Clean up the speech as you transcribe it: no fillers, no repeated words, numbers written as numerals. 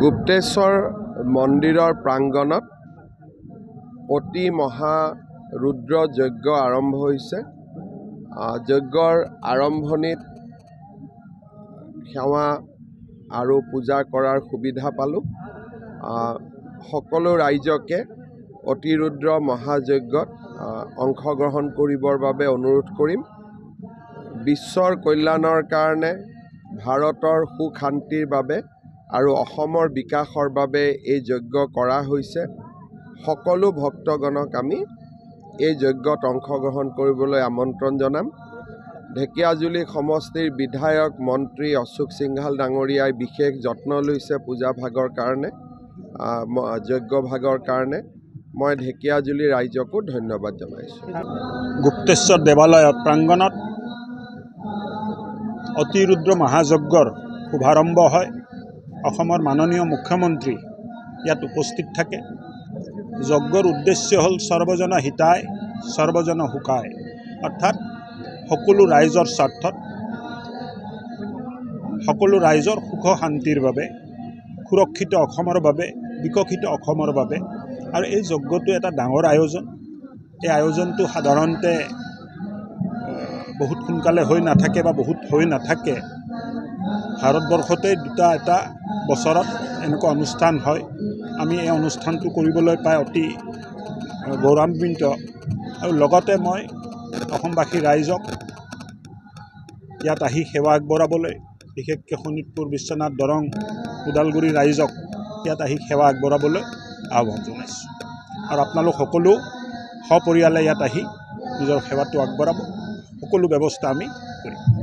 গুপ্তেশ্বৰ মন্দিৰৰ প্ৰাংগণত অতি মহা ৰুদ্ৰ যজ্ঞ আৰম্ভ হৈছে। যজ্ঞৰ আৰম্ভণিত সেৱা আৰু পূজা কৰাৰ সুবিধা পালোঁ। সকলো ৰাইজকে অতিৰুদ্ৰ মহাযজ্ঞত অংশগ্ৰহণ কৰিবৰ বাবে অনুৰোধ কৰিম। বিশ্বৰ কল্যাণৰ কাৰণে, ভাৰতৰ সুখ শান্তিৰ বাবে আৰু অসমৰ বিকাশৰ বাবে এই যজ্ঞ কৰা হৈছে। সকলো ভক্তগণক আমি এই যজ্ঞত অংশগ্ৰহণ কৰিবলৈ আমন্ত্ৰণ জনাম। ঢেকীয়াজুলি সমষ্টিৰ বিধায়ক মন্ত্ৰী অশোক সিংঘাল ডাঙৰীয়াই বিশেষ যত্ন লৈছে পূজা ভাগৰ কাৰণে, যজ্ঞ ভাগৰ কাৰণে। মই ঢেকীয়াজুলি ৰাইজকো ধন্যবাদ জনাইছোঁ। গুপ্তেশ্বৰ দেৱালয়ৰ প্ৰাংগণত অতিৰুদ্ৰ মহাযজ্ঞৰ শুভাৰম্ভ হয়। অসমৰ মাননীয় মুখ্যমন্ত্ৰী ইয়াত উপস্থিত থাকে। যজ্ঞৰ উদ্দেশ্য হ'ল সৰ্বজন হিতায় সৰ্বজন সুখায়, অৰ্থাৎ সকলো ৰাইজৰ স্বাৰ্থত, সকলো ৰাইজৰ সুখ শান্তিৰ বাবে, সুৰক্ষিত অসমৰ বাবে, বিকশিত অসমৰ বাবে। আৰু এই যজ্ঞটো এটা ডাঙৰ আয়োজন। এই আয়োজনটো সাধাৰণতে বহুত সোনকালে হৈ নাথাকে বা বহুত হৈ নাথাকে। ভাৰতবৰ্ষতে এটা বছৰত এনেকুৱা অনুষ্ঠান হয়। আমি এই অনুষ্ঠানটো কৰিবলৈ পাই অতি গৌৰৱান্বিত। আৰু লগতে মই অসমবাসী ৰাইজক ইয়াত আহি সেৱা আগবঢ়াবলৈ, বিশেষকৈ শোণিতপুৰ, বিশ্বনাথ, দৰং, ওদালগুৰি ৰাইজক ইয়াত আহি সেৱা আগবঢ়াবলৈ আহ্বান জনাইছোঁ। আৰু আপোনালোক সকলো সপৰিয়ালে ইয়াত আহি নিজৰ সেৱাটো আগবঢ়াব। সকলো ব্যৱস্থা আমি কৰিম।